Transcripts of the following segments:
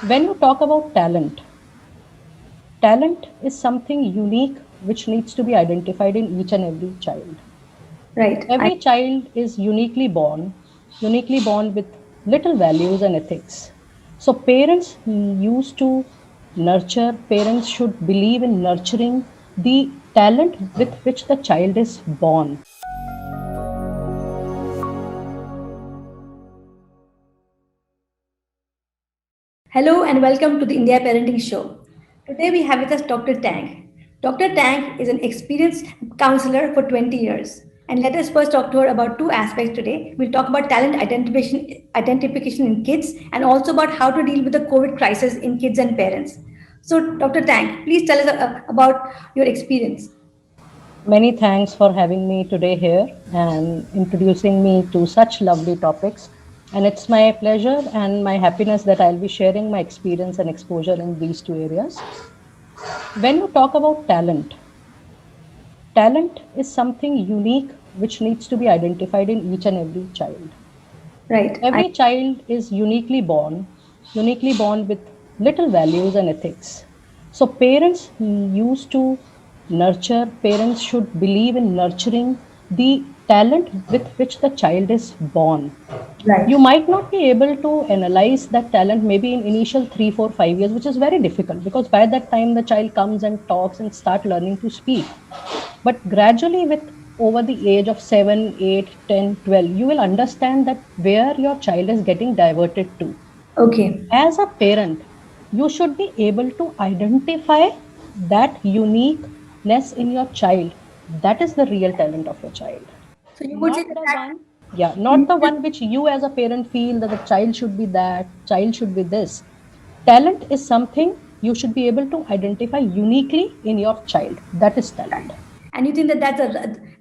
When you talk about talent, talent is something unique which needs to be identified in each and every child. Right. Every child is uniquely born with little values and ethics. So, parents used to nurture, parents should believe in nurturing the talent with which the child is born. Hello and welcome to the India Parenting Show. Today we have with us Dr. Tang. Dr. Tang is an experienced counselor for 20 years. And let us first talk to her about two aspects today. We'll talk about talent identification in kids and also about how to deal with the COVID crisis in kids and parents. So, Dr. Tang, please tell us about your experience. Many thanks for having me today here and introducing me to such lovely topics. And it's my pleasure and my happiness that I'll be sharing my experience and exposure in these two areas. When you talk about talent, talent is something unique which needs to be identified in each and every child. Right. Every child is uniquely born with little values and ethics. So, parents used to nurture, parents should believe in nurturing the talent with which the child is born. Right. You might not be able to analyze that talent maybe in initial 3 4 5 years, which is very difficult because by that time the child comes and talks and start learning to speak. But gradually, with over the age of 7, 8, 10, 12, you will understand that where your child is getting diverted to. Okay. As a parent, you should be able to identify that uniqueness in your child. That is the real talent of your child. So you would say Not that, the one, yeah, not the one which you as a parent feel that the child should be that, child should be this. Talent is something you should be able to identify uniquely in your child. That is talent. and you think that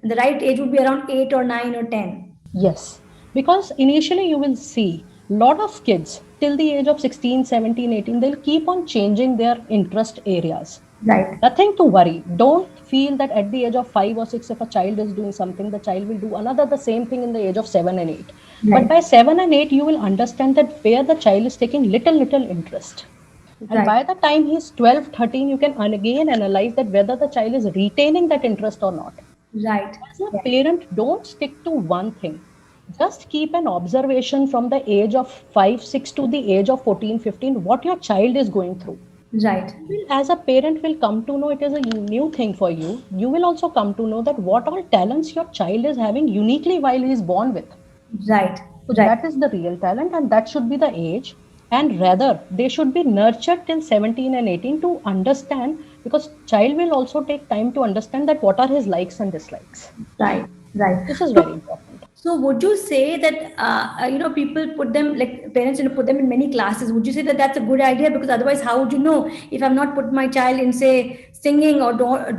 the right age would be around 8 or 9 or 10. Yes, because initially you will see lot of kids till the age of 16, 17, 18, they'll keep on changing their interest areas. Right. Nothing to worry. Don't feel that at the age of 5 or 6, if a child is doing something, the child will do another the same thing in the age of 7 and 8. But Right. by 7 and 8, you will understand that where the child is taking little interest. And Right. by the time he's 12, 13, you can again analyze that whether the child is retaining that interest or not. Right. As a Right. parent, don't stick to one thing. Just keep an observation from the age of 5, 6 to the age of 14, 15, what your child is going through. Right. You will, as a parent, will come to know it is a new thing for you. You will also come to know that what all talents your child is having uniquely while he is born with. Right. So Right. that is the real talent, and that should be the age. And rather, they should be nurtured till 17 and 18 to understand, because child will also take time to understand that what are his likes and dislikes. Right. Right. This is very So, important. so would you say that people put them, like parents put them in many classes? Would you say that that's a good idea? Because otherwise, how would you know if I'm not put my child in, say, singing or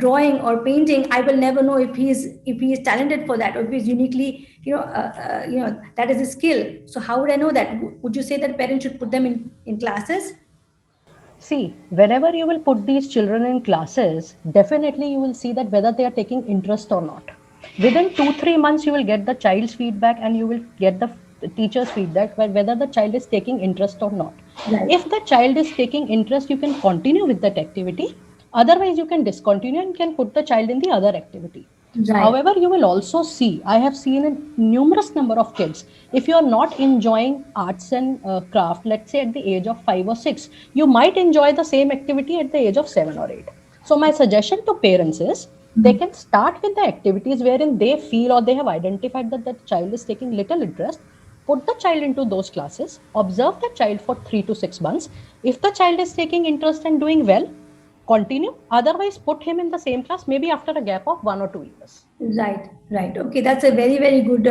drawing or painting? I will never know if he is talented for that, or if he's uniquely that is a skill. So how would I know that? Would you say that parents should put them in classes? See, whenever you will put these children in classes, definitely you will see that whether they are taking interest or not. Within 2 3 months, you will get the child's feedback and you will get the teacher's feedback whether the child is taking interest or not. Right. If the child is taking interest, you can continue with that activity. Otherwise, you can discontinue and can put the child in the other activity. Right. However, you will also see, I have seen a numerous number of kids, if you are not enjoying arts and craft, let's say at the age of 5 or 6, you might enjoy the same activity at the age of 7 or 8. So, my suggestion to parents is they can start with the activities wherein they feel or they have identified that the child is taking little interest. Put the child into those classes, observe the child for 3 to 6 months. If the child is taking interest and doing well, continue. Otherwise, put him in the same class maybe after a gap of 1 or 2 years. Right, right. Okay, that's a very, very good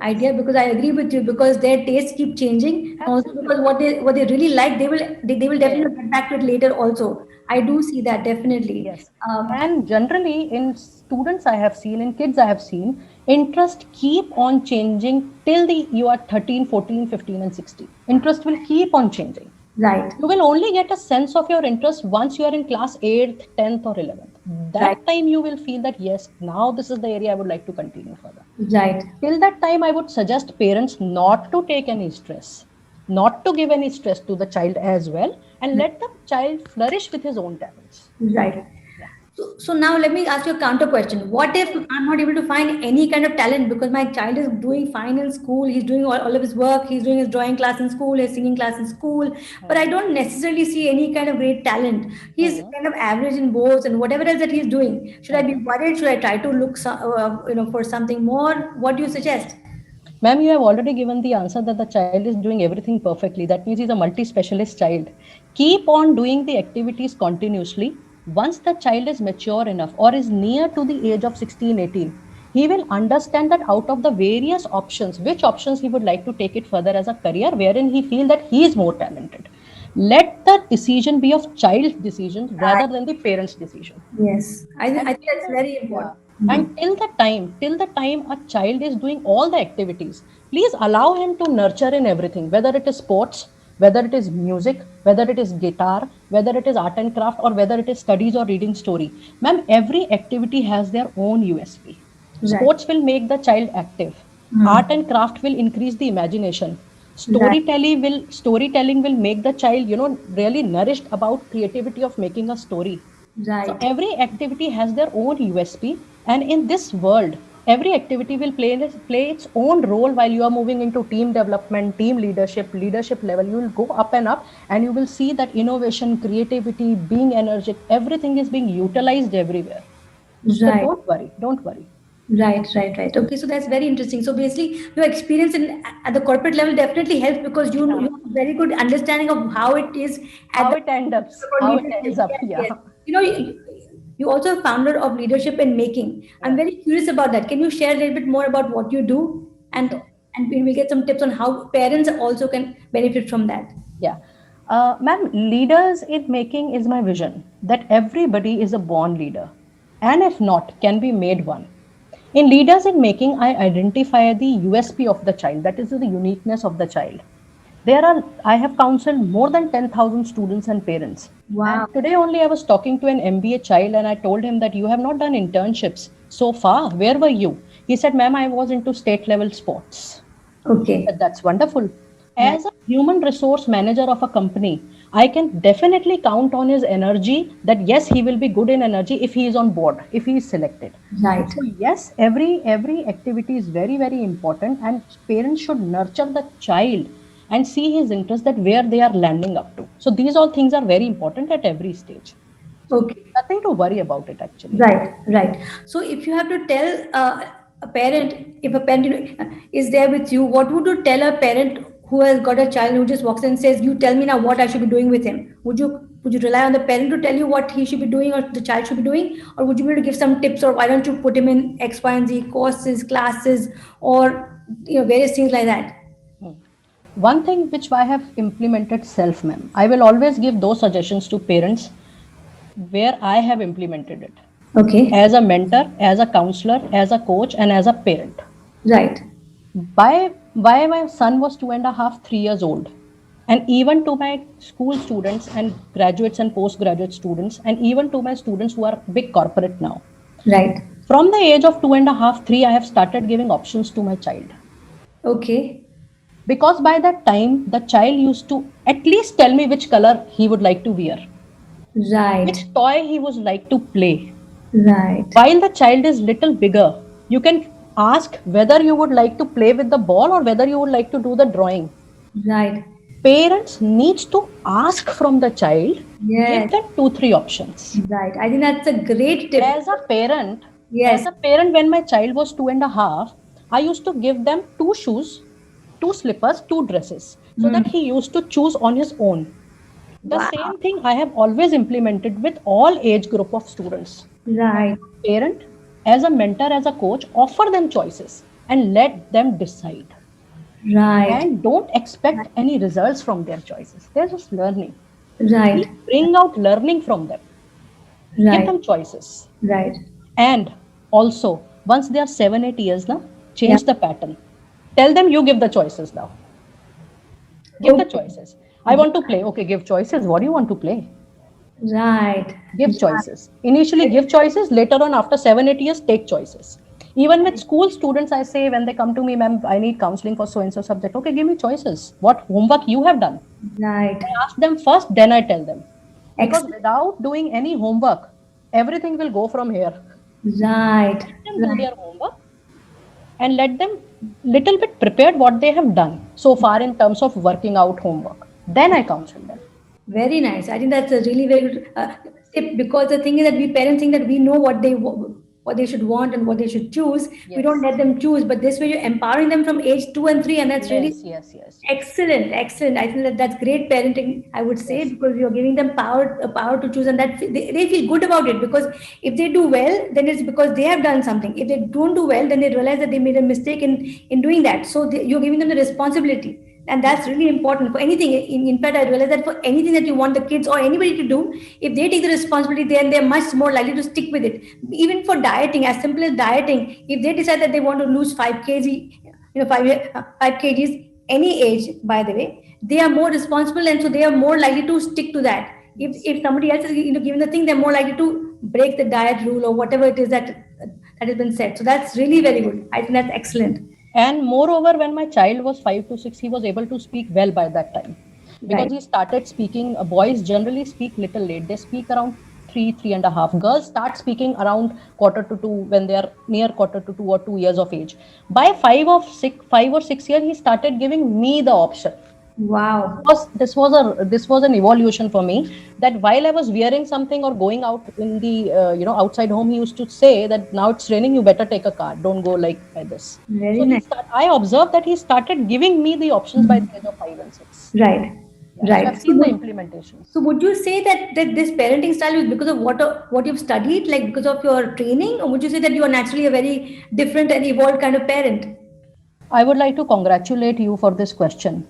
idea, because I agree with you, because their tastes keep changing, and also because Absolutely. what they really like, they will Yes. definitely get back to it later also. I do see that definitely. Yes. And generally, in students, I have seen, in kids, I have seen, interest keep on changing till the you are 13, 14, 15, and 16. Interest will keep on changing. Right, You will only get a sense of your interest once you are in class 8th, 10th, or 11th. right, That time you will feel that, yes, now this is the area I would like to continue further. right, Till that time, I would suggest parents not to take any stress. not to give any stress to the child as well, and let the child flourish with his own talents. Right. Yeah. So now let me ask you a counter question. What if I'm not able to find any kind of talent because my child is doing fine in school, he's doing all of his work, he's doing his drawing class in school, his singing class in school, but I don't necessarily see any kind of great talent. He's Hmm. kind of average in both and whatever else that he's doing. Should I be Hmm. worried? Should I try to look for something more? What do you suggest? Ma'am, you have already given the answer that the child is doing everything perfectly. That means he's a multi-specialist child. Keep on doing the activities continuously. Once the child is mature enough or is near to the age of 16, 18, he will understand that out of the various options, which options he would like to take it further as a career, wherein he feel that he is more talented. Let the decision be of child's decision rather than the parent's decision. Yes, I And think till that's the very yeah, important. and till the time a child is doing all the activities, please allow him to nurture in everything, whether it is sports, whether it is music, whether it is guitar, whether it is art and craft, or whether it is studies or reading story. Ma'am, every activity has their own USP. Right. Sports will make the child active. Art and craft will increase the imagination. Right. Storytelling will make the child, really nourished about creativity of making a story. So Right. every activity has their own USP, and in this world, every activity will play its own role while you are moving into team development, team leadership level. You will go up and up, and you will see that innovation, creativity, being energetic, everything is being utilized everywhere. So Right. don't worry, don't worry. Right. Okay, so that's very interesting. So basically, your experience at the corporate level definitely helps because you Yeah. have a very good understanding of how it is at How the it ends up, for how it leadership. ends up. Yes, Yeah. yes. You know, you also a founder of Leadership and Making. I'm Yeah. very curious about that. Can you share a little bit more about what you do, and Sure. and we will get some tips on how parents also can benefit from that. Yeah. Ma'am, leaders in making is my vision that everybody is a born leader, and if not, can be made one. In leaders in making, I identify the USP of the child, that is the uniqueness of the child. I have counseled more than 10,000 students and parents. Wow. And today only I was talking to an MBA child and I told him that you have not done internships so far. Where were you? He said, Ma'am, I was into state level sports. Okay. That's wonderful. Right. As a human resource manager of a company, I can definitely count on his energy that yes, he will be good in energy if he is on board, if he is selected. Right. So yes, every activity is very, very important, and parents should nurture the child and see his interest that where they are landing up to. So these all things are very important at every stage. So Okay. nothing to worry about it actually. Right. So if you have to tell a parent, if a parent is there with you, what would you tell a parent who has got a child who just walks in and says, "You tell me now what I should be doing with him"? Would you rely on the parent to tell you what he should be doing or the child should be doing, or would you be able to give some tips, or why don't you put him in X, Y, and Z courses, classes, or various things like that? Hmm. One thing which I have implemented self, ma'am, I will always give those suggestions to parents where I have implemented it Okay. as a mentor, as a counselor, as a coach, and as a parent. Right. By my son was 2.5, 3 years old, and even to my school students and graduates and postgraduate students, and even to my students who are big corporate now. Right. From the age of 2.5, 3, I have started giving options to my child. Okay. Because by that time, the child used to at least tell me which color he would like to wear, Right. which toy he would like to play. Right. While the child is little bigger, you can ask whether you would like to play with the ball or whether you would like to do the drawing. Right. Parents needs to ask from the child, give Yes. them 2 3 options. Right. I think that's a great tip. As a parent, Yes. when my child was 2.5, I used to give them 2 shoes, 2 slippers, 2 dresses, so Hmm. that he used to choose on his own. The Wow. same thing I have always implemented with all age group of students. As Right. a parent, as a mentor, as a coach, offer them choices and let them decide. Right. And don't expect any results from their choices. They're just learning. Right. Please bring out learning from them. Give Right. them choices. Right. And also, once they are 7, 8 years now, Yeah. change the pattern. Tell them you give the choices now. Give the Okay. choices. I want to play. Okay, give choices. What do you want to play? Right. Give choices. Initially, give choices. Later on, after 7, 8 years, take choices. Even with school students, I say when they come to me, ma'am, I need counseling for so and so subject. Okay, give me choices. What homework you have done? Right. I ask them first, then I tell them. Because Excellent. without doing any homework, everything will go from here. Right. Let them do Right. their homework and let them little bit prepared what they have done so far in terms of working out homework. Then I counsel them. Very nice. I think that's a really very good tip, because the thing is that we parents think that we know what they should want and what they should choose. We don't Yes. let them choose, but this way you're empowering them from age 2 and 3, and that's really Yes, yes, yes, yes. excellent. Excellent. I think that that's great parenting, I would say, Yes. because you're giving them power to choose, and that they feel good about it, because if they do well, then it's because they have done something. If they don't do well, then they realize that they made a mistake in doing that. So you're giving them the responsibility, and that's Yes. really important for anything. In fact, I realize that for anything that you want the kids or anybody to do, if they take the responsibility, then they're much more likely to stick with it. Even for dieting, as simple as dieting, if they decide that they want to lose 5 kg, 5 kgs, any age, by the way, they are more responsible, and so they are more likely to stick to that. if Yes. if somebody else is given the thing, they're more likely to break the diet rule or whatever it is that has been said. So that's really very good. I think that's excellent. And moreover, when my child was 5 to 6, he was able to speak well by that time because Right. he started speaking. Boys generally speak little late. They speak around 3, 3.5. Girls start speaking around quarter to 2 when they are near quarter to 2 or 2 years of age. By 5 or 6 years, he started giving me the option. Wow. This was an evolution for me, that while I was wearing something or going out in the outside home, he used to say that now it's raining, you better take a car, don't go like this. Very So nice. I observed that he started giving me the options by the age of 5 and 6. Right. Yeah, so I've Right. seen the implementations. So would you say that this parenting style is because of what you've studied, like because of your training, or would you say that you are naturally a very different and evolved kind of parent? I would like to congratulate you for this question.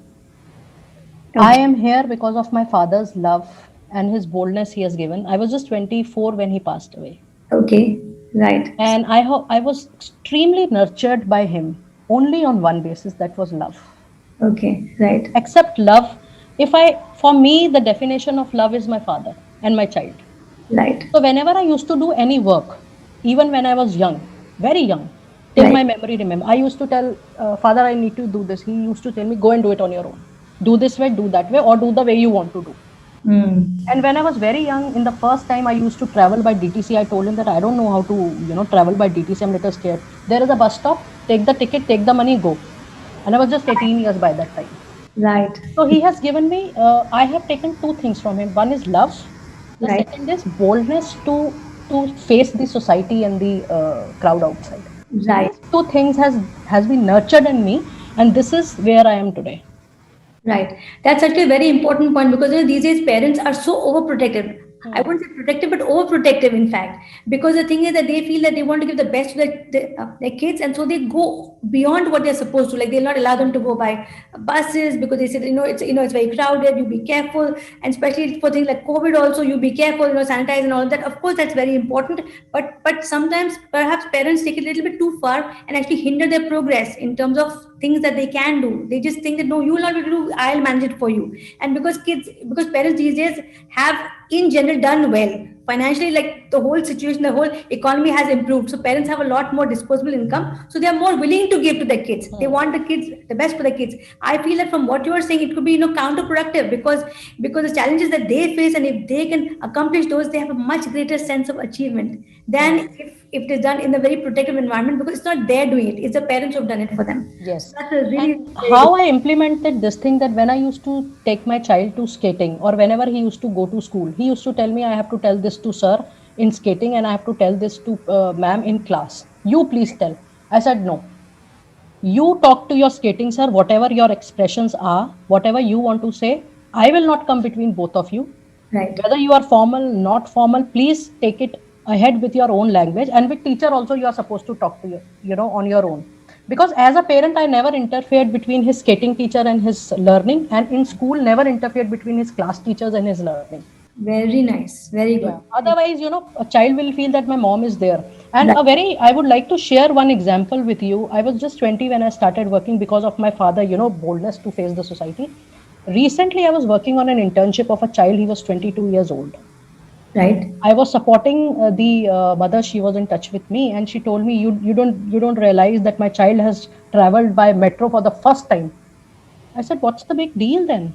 I Okay. am here because of my father's love and his boldness he has given. I was just 24 when he passed away. Okay. Right. And I was extremely nurtured by him only on one basis, that was love. Okay. Right. Except love, for me, the definition of love is my father and my child. Right. So whenever I used to do any work, even when I was young, very young, till Right. my memory remember, I used to tell father, I need to do this. He used to tell me, go and do it on your own. Do this way, do that way, or do the way you want to do. Mm. And when I was very young, in the first time I used to travel by DTC, I told him that I don't know how to, travel by DTC. I'm a little scared. There is a bus stop. Take the ticket, take the money, go. And I was just 18 years by that time. Right. So he has given me. I have taken two things from him. One is love. The Right. second is boldness to face the society and the crowd outside. So Right. these two things has been nurtured in me, and this is where I am today. Right. That's actually a very important point, because these days parents are so overprotective. I Hmm. wouldn't say protective, but overprotective, in fact, because the thing is that they feel that they want to give the best to their kids, and so they go beyond what they're supposed to. Like they'll not allow them to go by buses because they said, it's very crowded. You be careful, and especially for things like COVID, also you be careful. Sanitize and all of that. Of course, that's very important, but sometimes perhaps parents take it a little bit too far and actually hinder their progress in terms of things that they can do. They just think that no, you will not be able to do. I'll manage it for you. And because parents these days have in general done well financially, like the whole situation, the whole economy has improved, so parents have a lot more disposable income, so they are more willing to give to their kids. They Hmm. want the best for the kids. I feel that from what you are saying, it could be counterproductive, because the challenges that they face, and if they can accomplish those, they have a much greater sense of achievement than Hmm. if it is done in a very protective environment, because it's not their doing it, it's the parents who have done it for them. So Yes. that's a really And very good. how I implemented this thing, that when I used to take my child to skating, or whenever he used to go to school, he used to tell me, I have to tell this to sir in skating, and I have to tell this to ma'am in class. You please tell. I said, no. You talk to your skating sir, whatever your expressions are, whatever you want to say, I will not come between both of you. Right. Whether you are formal, not formal, please take it ahead with your own language. And with teacher also, you are supposed to talk to on your own. Because as a parent, I never interfered between his skating teacher and his learning, and in school, never interfered between his class teachers and his learning. Very nice. Very Yeah. good. Otherwise, a child will feel that my mom is there. And Right. I would like to share one example with you. I was just 20 when I started working because of my father, boldness to face the society. Recently, I was working on an internship of a child. He was 22 years old. Right. I was supporting the mother. She was in touch with me, and she told me, you don't realize that my child has traveled by metro for the first time." I said, "What's the big deal then?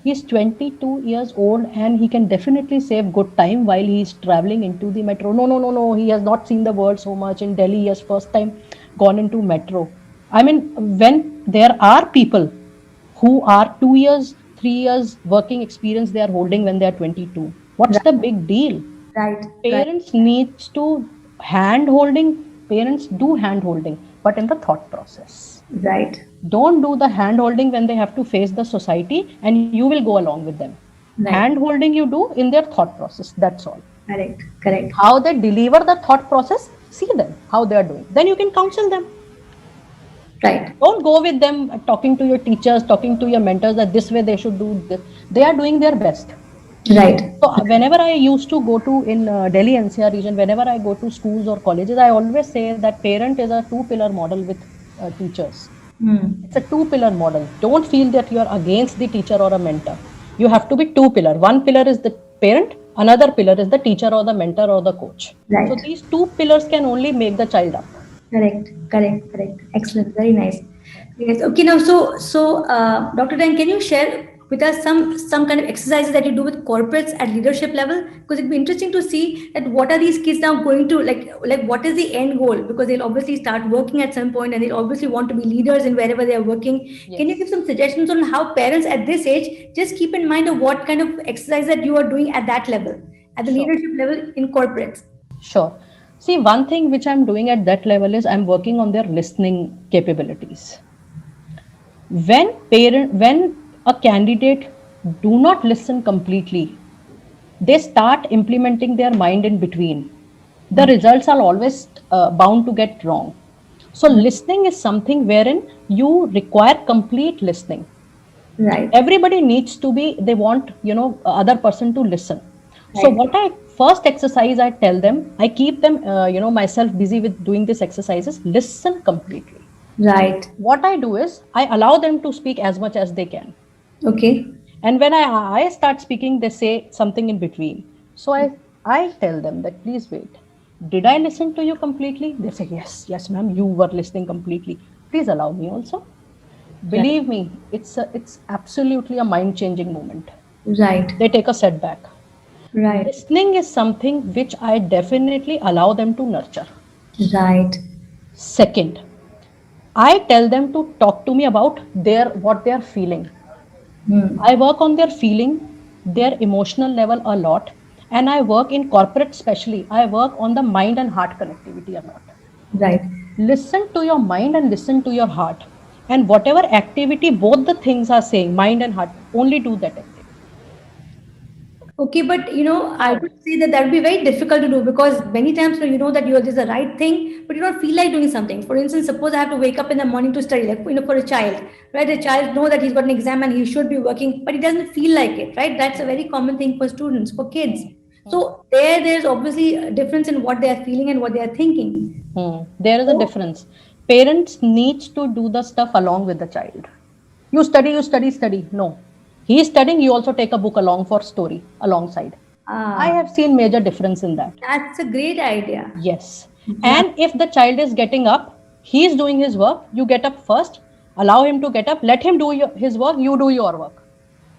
He's 22 years old and he can definitely save good time while he's traveling into the metro." No, no, no, no. He has not seen the world so much. In Delhi, he has first time gone into metro. I mean, when there are people who are 2 years, 3 years working experience they are holding when they are 22, what's the Right. big deal? Right. Right. Parents needs to hand holding. Parents do hand holding, but in the thought process. Right. Don't do the hand holding when they have to face the society, and you will go along with them. Right. Hand holding you do in their thought process. That's all. Correct. Correct. How they deliver the thought process, see them, how they are doing. Then you can counsel them. Right. Don't go with them talking to your teachers, talking to your mentors that this way they should do this. They are doing their best. Right. So whenever I used to go to in Delhi NCR region, whenever I go to schools or colleges, I always say that parent is a two-pillar model with teachers. Hmm. It's a two-pillar model. Don't feel that you are against the teacher or a mentor. You have to be two-pillar. One pillar is the parent, another pillar is the teacher or the mentor or the coach. So Right. these two pillars can only make the child up. Correct. Correct. Correct. Excellent. Very nice. Yes. Okay. Now, Dr. Dan, can you share with us some kind of exercises that you do with corporates at leadership level? Because it'd be interesting to see that what are these kids now going to like what is the end goal? Because they'll obviously start working at some point, and they'll obviously want to be leaders in wherever they are working. Can you Yes. give some suggestions on how parents at this age just keep in mind of what kind of exercise that you are doing at that level, at the Sure. leadership level in corporates? Sure. See, one thing which I'm doing at that level is I'm working on their listening capabilities. When a candidate do not listen completely, they start implementing their mind in between, the results are always bound to get wrong. So listening is something wherein you require complete listening. Right. Everybody needs to be, they want, other person to listen. So Right. what I first exercise I tell them, I keep them myself busy with doing this exercises, listen completely. Right. What I do is I allow them to speak as much as they can. Okay. And when I start speaking, they say something in between. So I tell them that please wait. Did I listen to you completely? They say, yes, yes, ma'am, you were listening completely. Please allow me also. Right. Believe me, it's absolutely a mind-changing moment. Right. They take a setback. Right. Listening is something which I definitely allow them to nurture. Right. Second, I tell them to talk to me about what they are feeling. Hmm. I work on their feeling, their emotional level a lot, and I work in corporate especially. I work on the mind and heart connectivity a lot. Right. Listen to your mind and listen to your heart. And whatever activity both the things are saying, mind and heart, only do that activity. Okay, but I would say that that would be very difficult to do because many times you know that this is the right thing, but you don't feel like doing something. For instance, suppose I have to wake up in the morning to study, like for a child, right? A child know that he's got an exam and he should be working, but he doesn't feel like it, right? That's a very common thing for students, for kids. So there's obviously a difference in what they are feeling and what they are thinking. There is a So, difference. Parents needs to do the stuff along with the child. You study, study. No. He is studying, you also take a book along for story alongside. I ah, have seen major difference in that. that's a great idea. Yes. Yeah. And if the child is getting up, he is doing his work, you get up first, allow him to get up, let him do his work, you do your work.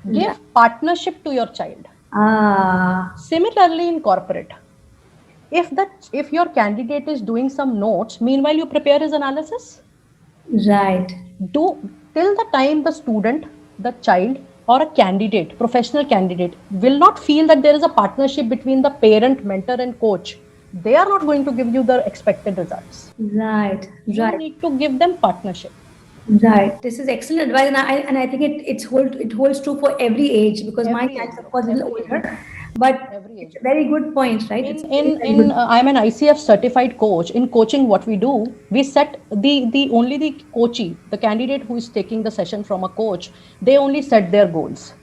Yeah. Give partnership to your child. Ah, Similarly, in corporate, if your candidate is doing some notes, meanwhile you prepare his analysis. right. Do till the time the student, the child, or a candidate, professional candidate, will not feel that there is a partnership between the parent, mentor, and coach, they are not going to give you the expected results. Right. You Right. need to give them partnership. Right. This is excellent advice, and I think it holds true for every age because my Every child age is of group, course a little every age group, older, but every it's age a group. very good point, right? In It's in very, very in good. I'm an ICF certified coach. In coaching, what we do, we set the only the coachee, the candidate who is taking the session from a coach, they only set their goals.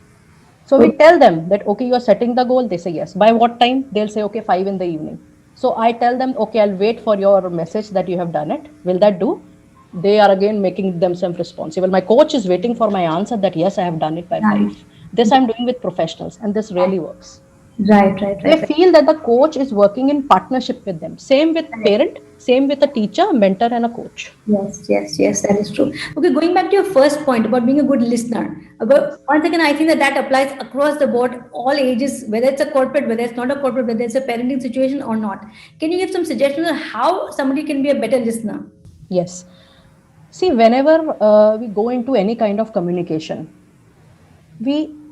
So we Okay. tell them that, okay, you're setting the goal. They say yes. By what time? They'll say, okay, 5 in the evening. So I tell them, okay, I'll wait for your message that you have done it. Will that do? They are again making themselves responsible. My coach is waiting for my answer that yes, I have done it by Right. 5. This I'm doing with professionals, and this really works. They feel that the coach is working in partnership with them. Same with parent, same with a teacher, a mentor, and a coach. Yes, that is true. Okay, going back to your first point about being a good listener. About once again, I think that applies across the board, all ages, whether it's a corporate, whether it's not a corporate, whether it's a parenting situation or not. Can you give some suggestions on how somebody can be a better listener? Yes. See, whenever we go into any kind of communication,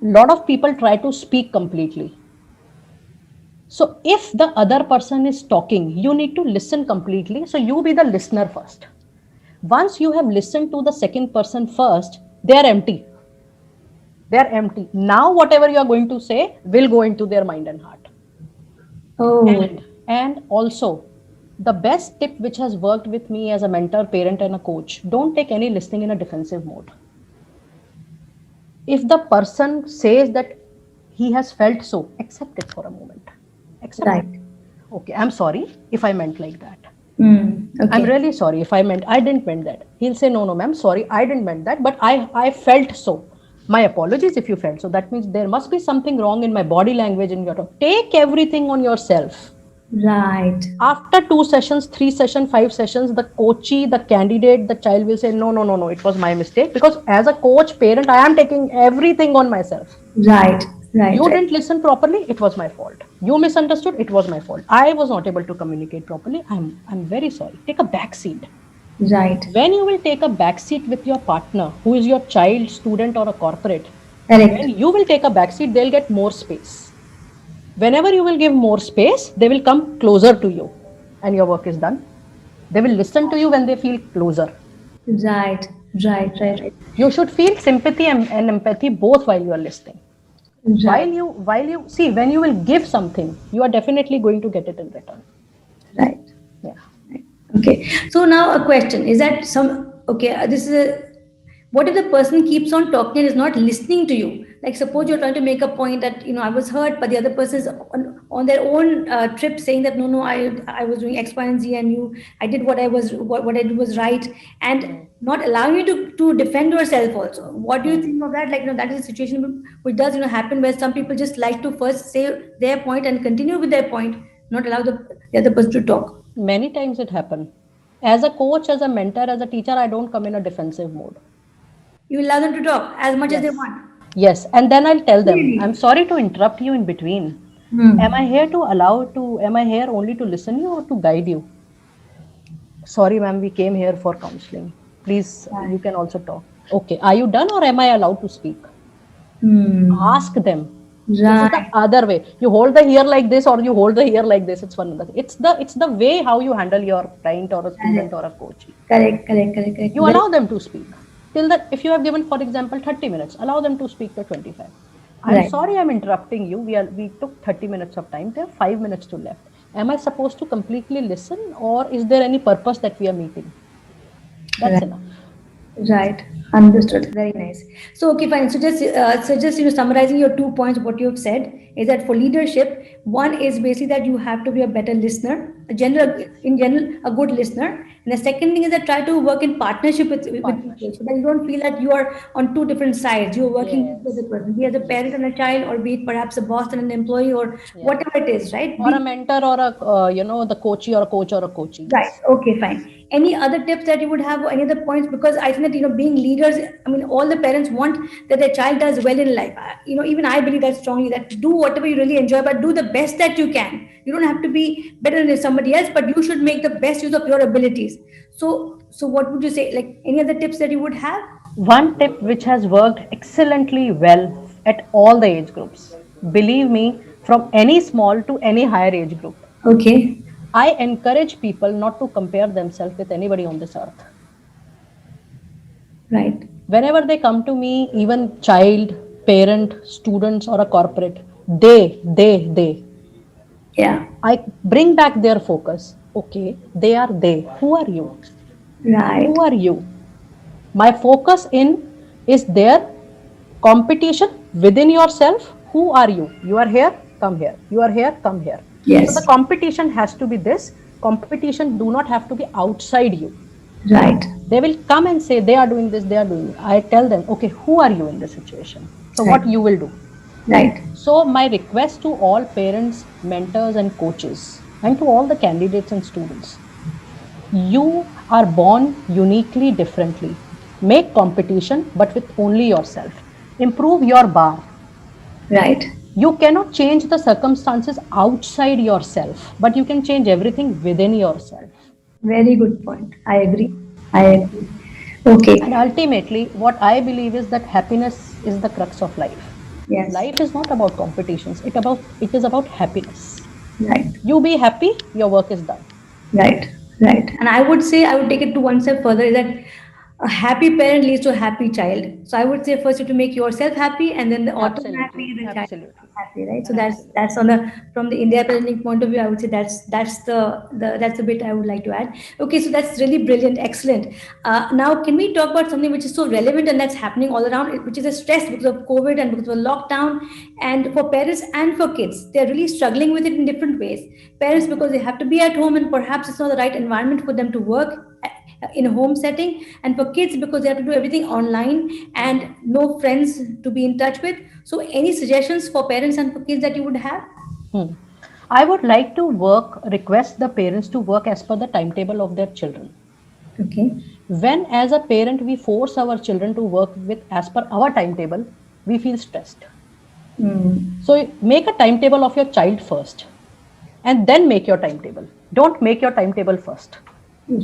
lot of people try to speak completely. So if the other person is talking, you need to listen completely. So you be the listener first. Once you have listened to the second person first, they are empty. They are empty. Now whatever you are going to say will go into their mind and heart. Oh, And also, the best tip which has worked with me as a mentor, parent, and a coach, don't take any listening in a defensive mode. If the person says that he has felt so, accept it for a moment. Accept right. it. Okay, I'm sorry if I meant like that. Okay. I'm really sorry if I didn't meant that. He'll say, no, ma'am, sorry, I didn't meant that, but I felt so. My apologies if you felt so. That means there must be something wrong in my body language in your tone. Take everything on yourself. Right. After 2 sessions, 3 sessions, 5 sessions, the coachee, the candidate, the child will say, no, it was my mistake. Because as a coach, parent, I am taking everything on myself. Right. You didn't listen properly, it was my fault. You misunderstood, it was my fault. I was not able to communicate properly. I'm very sorry. Take a back seat. Right. When you will take a back seat with your partner, who is your child, student, or a corporate, Correct. when you will take a back seat, they'll get more space. Whenever you will give more space, they will come closer to you and your work is done. They will listen to you when they feel closer. Right. You should feel sympathy and empathy both while you are listening. Right. While you see, when you will give something, you are definitely going to get it in return. Right. Yeah. Okay. So now a question is that this is what if the person keeps on talking and is not listening to you? Like suppose you're trying to make a point that I was hurt, but the other person is on their own trip saying that no, I was doing X, Y, and Z, and I did what I did was right, and not allowing you to defend yourself also. What do you think of that? Like that is a situation which does happen where some people just like to first say their point and continue with their point, not allow the other person to talk. Many times it happens. As a coach, as a mentor, as a teacher, I don't come in a defensive mode. You allow them to talk as much as they want. Yes, and then I'll tell them, Really? I'm sorry to interrupt you in between. Am I here only to listen you or to guide you? Sorry, ma'am, we came here for counseling. Please, you can also talk. Okay, are you done or am I allowed to speak? Ask them. This is the other way. You hold the ear like this or you hold the ear like this. It's one of the. It's the way how you handle your client or a student or a coach. Correct. You allow them to speak. Till that, if you have given, for example, 30 minutes, allow them to speak to 25. I'm sorry I'm interrupting you. We took 30 minutes of time. There are 5 minutes to left. Am I supposed to completely listen or is there any purpose that we are meeting? That's enough. Right. Understood. Very nice. So, okay, fine. So just summarizing your 2 points, what you have said is that for leadership, one is basically that you have to be a better listener, in general, a good listener. And the second thing is that try to work in partnership with people so that you don't feel that you are on two different sides. You're working with the person, be it a parent and a child, or be it perhaps a boss and an employee, or whatever it is, right? Or a mentor or the coachee or a coach or a coachee. Right. Okay, fine. Any other tips that you would have or any other points? Because I think that, being leaders, I mean, all the parents want that their child does well in life. Even I believe that strongly, that do whatever you really enjoy, but do the best that you can. You don't have to be better than somebody else, but you should make the best use of your abilities. So what would you say? Like any other tips that you would have? One tip which has worked excellently well at all the age groups. Believe me, from any small to any higher age group. Okay. I encourage people not to compare themselves with anybody on this earth. Right. Whenever they come to me, even child, parent, students, or a corporate, they. Yeah. I bring back their focus. Okay, they are they. Who are you? Right. Who are you? My focus is their competition within yourself. Who are you? You are here, come here. You are here, come here. Yes. So the competition has to be this. Competition do not have to be outside you. Right. They will come and say they are doing this, they are doing it. I tell them, okay, who are you in this situation? So what you will do? Right. So my request to all parents, mentors and coaches, and to all the candidates and students, you are born uniquely differently. Make competition, but with only yourself. Improve your bar. Right. You cannot change the circumstances outside yourself, but you can change everything within yourself. Very good point. I agree. I agree. And Okay. ultimately, what I believe is that happiness is the crux of life. Yes. Life is not about competitions, it is about happiness. Right. You be happy, your work is done. Right, right. And I would say, I would take it to one step further, is that a happy parent leads to a happy child. So I would say first you have to make yourself happy, and then the Absolutely, automatically the child absolutely, is happy, right? So absolutely. that's on the from the India parenting point of view, I would say that's the bit I would like to add. Okay, so that's really brilliant, excellent. Now can we talk about something which is so relevant and that's happening all around, which is a stress because of COVID and because of lockdown, and for parents and for kids, they're really struggling with it in different ways. Parents because they have to be at home and perhaps it's not the right environment for them to work in a home setting, and for kids because they have to do everything online and no friends to be in touch with. So any suggestions for parents and for kids that you would have? Hmm. I would like to request the parents to work as per the timetable of their children. Okay. When, as a parent, we force our children to work with as per our timetable, we feel stressed. Mm. So, make a timetable of your child first and then make your timetable. Don't make your timetable first.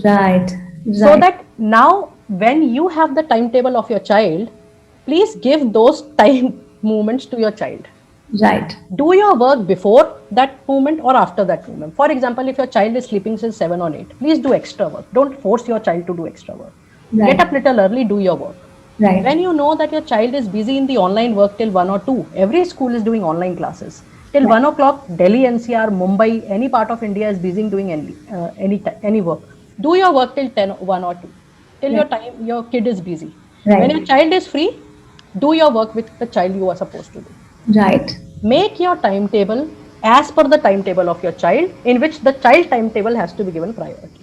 Right, So right, that now, when you have the timetable of your child, please give those time movements to your child. right, Do your work before that moment or after that moment. For example, if your child is sleeping since 7 or 8, please do extra work. Don't force your child to do extra work. Get up right, little early, do your work. right, When you know that your child is busy in the online work till 1 or 2, every school is doing online classes. Till right, 1 o'clock, Delhi, NCR, Mumbai, any part of India is busy doing any work. Do your work till 10, 1 or 2. Till right, your kid is busy. When your right, child is free, do your work with the child you are supposed to do. right, Make your timetable as per the timetable of your child, in which the child timetable has to be given priority,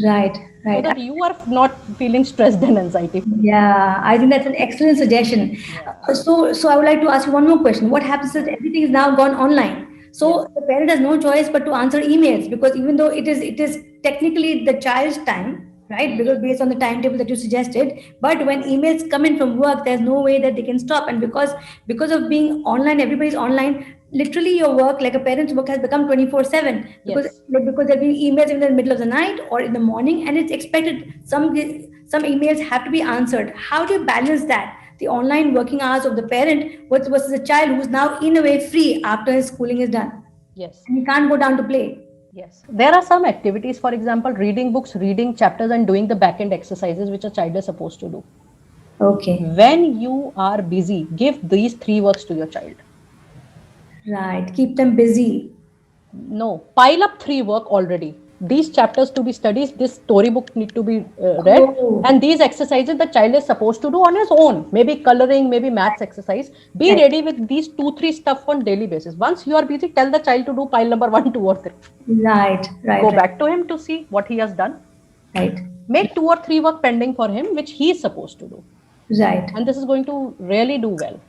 right, so right. that you are not feeling stressed and anxiety free. Yeah, I think that's an excellent suggestion. Yeah. So I would like to ask you one more question. What happens is everything is now gone online. Yes. So the parent has no choice but to answer emails, because even though it is technically the child's time, right? Hmm. Because based on the timetable that you suggested, but when emails come in from work, there's no way that they can stop. And because of being online, everybody's online. Literally, your work, like a parent's work, has become 24/7, because Yes. because there are being emails in the middle of the night or in the morning, and it's expected some emails have to be answered. How do you balance that? The online working hours of the parent versus the child who's now in a way free after his schooling is done. Yes. And he can't go down to play. Yes. There are some activities, for example, reading books, reading chapters, and doing the back end exercises which a child is supposed to do. Okay. When you are busy, give these three works to your child. Right. Keep them busy. No, pile up three work already. These chapters to be studied, this storybook need to be read, Oh, and these exercises the child is supposed to do on his own. Maybe coloring, maybe maths exercise. Be right. ready with these 2, 3 stuff on daily basis. Once you are busy, tell the child to do pile number 1, 2 or 3. Right. Right. Go Right. back to him to see what he has done. Right. Make 2 or 3 work pending for him, which he is supposed to do. Right. And this is going to really do well.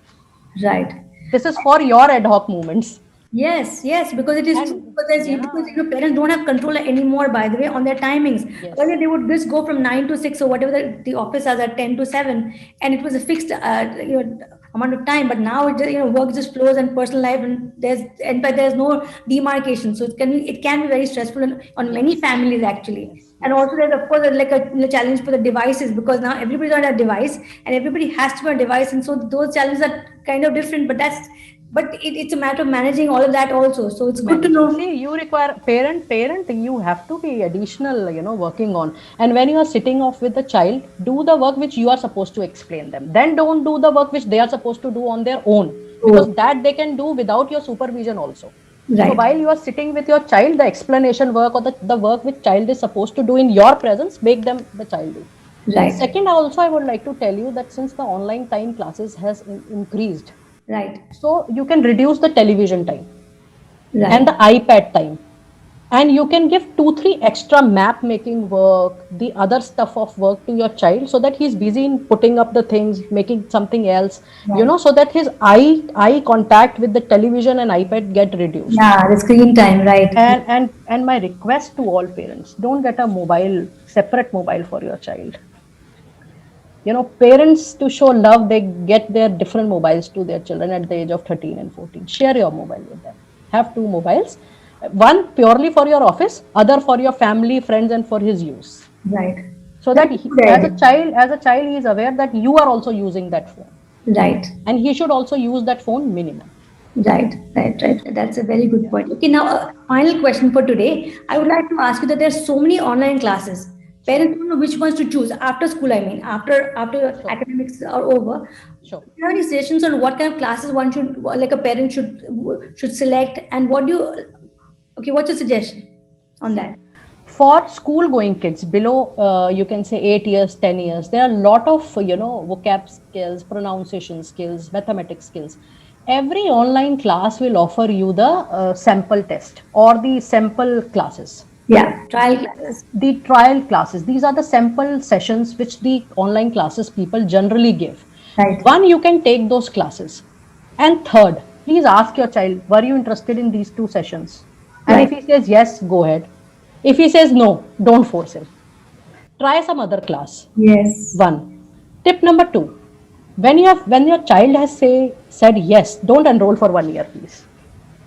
Right. This is for your ad hoc movements. Yes, yes, because it is true. And Because yeah, parents don't have control anymore. By the way, on their timings. yes, Earlier, they would just go from 9 to 6 or whatever the office hours are, 10 to 7, and it was a fixed amount of time. But now it just, work just flows and personal life, and in fact there's no demarcation. So it can be very stressful on many yes, families actually. yes, And yes. also there's of course like a challenge for the devices, because now everybody's on a device and everybody has to be on a device, and so those challenges are kind of different. But it's a matter of managing all of that also. So it's good to Managing. know. See, you require parent, you have to be additional, working on. And when you are sitting off with the child, do the work which you are supposed to explain them. Then don't do the work which they are supposed to do on their own, Oh, because that they can do without your supervision also. So right, while you are sitting with your child, the explanation work or the work which child is supposed to do in your presence, make them the child do. And right, second, also I would like to tell you that since the online time classes has increased, right, so you can reduce the television time and right, the iPad time. And you can give 2 3 extra map making work, the other stuff of work to your child, so that he's busy in putting up the things, making something else, Right. so that his eye contact with the television and ipad get reduced. Yeah, the screen time, right. And my request to all parents, don't get a separate mobile for your child. Parents, to show love, they get their different mobiles to their children at the age of 13 and 14. Share your mobile with them. Have two mobiles, one purely for your office, other for your family, friends, and for his use, Right. so that That's a good idea. as a child he is aware that you are also using that phone, Right. and he should also use that phone minimum. Right, right, right. That's a very good Yeah. point. Okay, now final question for today. I would like to ask you that there are so many online classes. Sure. Parents don't know which ones to choose after school. I mean, after Sure. academics are over. Sure. Do you have any suggestions on what kind of classes one should, like a parent should select, and what do you? Okay, what's your suggestion on See, that? for school going kids below, you can say 8 years, 10 years, there are a lot of vocab skills, pronunciation skills, mathematics skills. Every online class will offer you the sample test or the sample classes. Yeah, trial classes. The trial classes, these are the sample sessions which the online classes people generally give. Right. One, you can take those classes. And third, please ask your child, were you interested in these two sessions? And if Right. he says yes, go ahead. If he says no, don't force him. Try some other class. Yes. One. Tip number two, when your child has said yes, don't enroll for 1 year, please.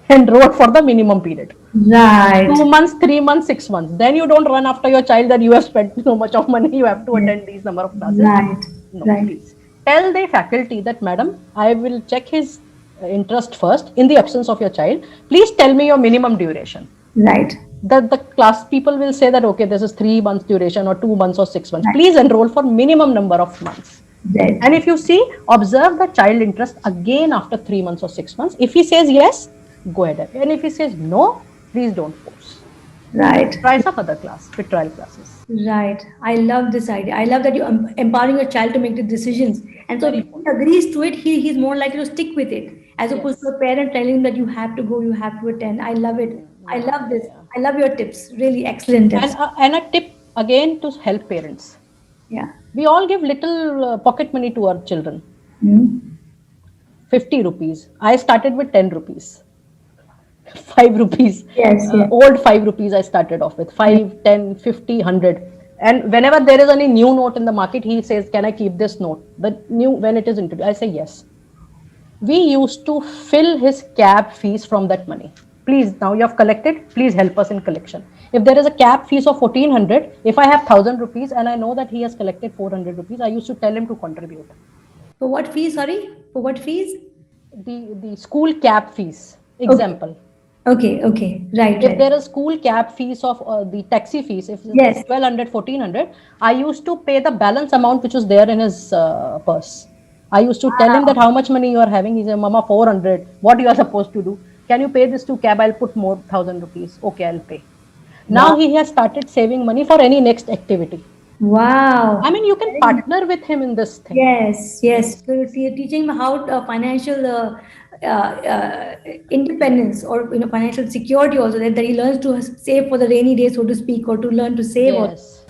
Enroll for the minimum period. Right. 2 months, 3 months, 6 months. Then you don't run after your child that you have spent so much of money, you have to Yes. attend these number of classes. Right. No, Right. please. Tell the faculty that, madam, I will check his interest first in the absence of your child. Please tell me your minimum duration. Right. The class people will say that, okay, this is 3 months duration or 2 months or 6 months. Right. Please enroll for minimum number of months. Right. And if you see, observe the child interest again after 3 months or 6 months. If he says yes, go ahead. And if he says no, please don't force. Right. Try some other class, with trial classes. Right. I love this idea. I love that you're empowering your child to make the decisions. And so Very if he agrees to it, he's more likely to stick with it, as opposed Yes. to a parent telling him that you have to go, you have to attend. I love it. I Yeah, love this. yeah. I love your tips. Really excellent tips. And a tip again to help parents. Yeah. We all give little pocket money to our children. Hmm. 50 rupees. I started with 10 rupees. 5 rupees. Yes, yes. Old 5 rupees I started off with. 5, 10, 50, 100. And whenever there is any new note in the market, he says, can I keep this note? When it is introduced, I say yes. We used to fill his cab fees from that money. Please, now you have collected, please help us in collection. If there is a cab fees of 1400, if I have 1000 rupees and I know that he has collected 400 rupees, I used to tell him to contribute. For what fees? Sorry? For what fees? The school cab fees, example. Okay, okay. Right, If right. there is school cab fees of the taxi fees, if it's Yes. 1200, 1400, I used to pay the balance amount which was there in his purse. I used to tell him that how much money you are having. He said, Mama, 400. What you are supposed to do? Can you pay this to cab? I'll put more 1000 rupees. Okay, I'll pay. Now Wow. he has started saving money for any next activity. Wow. I mean, you can partner with him in this thing. Yes, yes. So you're teaching him how financial independence, or financial security also, that he learns to save for the rainy day, so to speak, or to learn to save.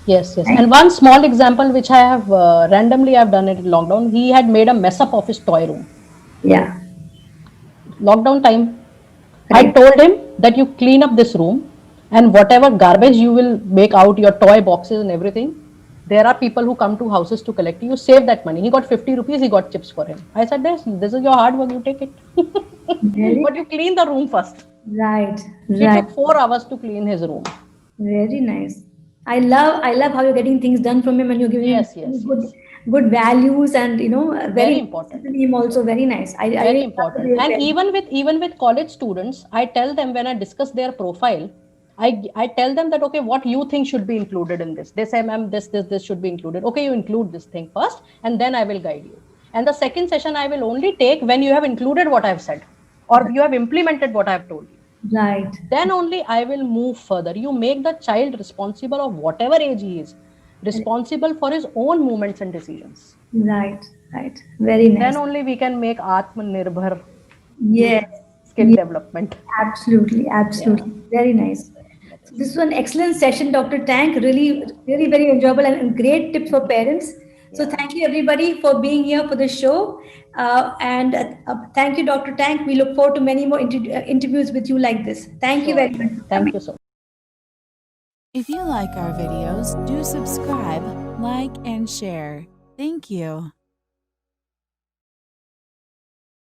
Yes. Right? And one small example which I have randomly I've done it in lockdown. He had made a mess up of his toy room. Yeah. Lockdown time. I Right. told him that you clean up this room, and whatever garbage you will make out, your toy boxes and everything, there are people who come to houses to collect. You save that money. He got 50 rupees, he got chips for him. I said, this is your hard work, you take it. Very But you clean the room first. right. He Right. took 4 hours to clean his room. Very nice. I love how you're getting things done from him, and you're giving Yes, him yes, good yes. good values, and Very important. to him also very nice. I Very really love important. the And way- even with college students, I tell them when I discuss their profile, I tell them that, okay, what you think should be included in this. They say, ma'am, this should be included. Okay, you include this thing first, and then I will guide you. And the second session I will only take when you have included what I've said, or you have implemented what I've told you. Right. Then only I will move further. You make the child responsible of whatever age he is, responsible for his own movements and decisions. Right. Right. Very nice. Then only we can make Atmanirbhar Yes. skill Yes. development. Absolutely. Absolutely. Very nice. This was an excellent session, Dr. Tank. Really, really very enjoyable and great tips for parents. So Yeah. thank you everybody for being here for the show. And thank you, Dr. Tank. We look forward to many more interviews with you like this. Thank you Sure, very sure. much. Thank you so much. If you like our videos, do subscribe, like, and share. Thank you.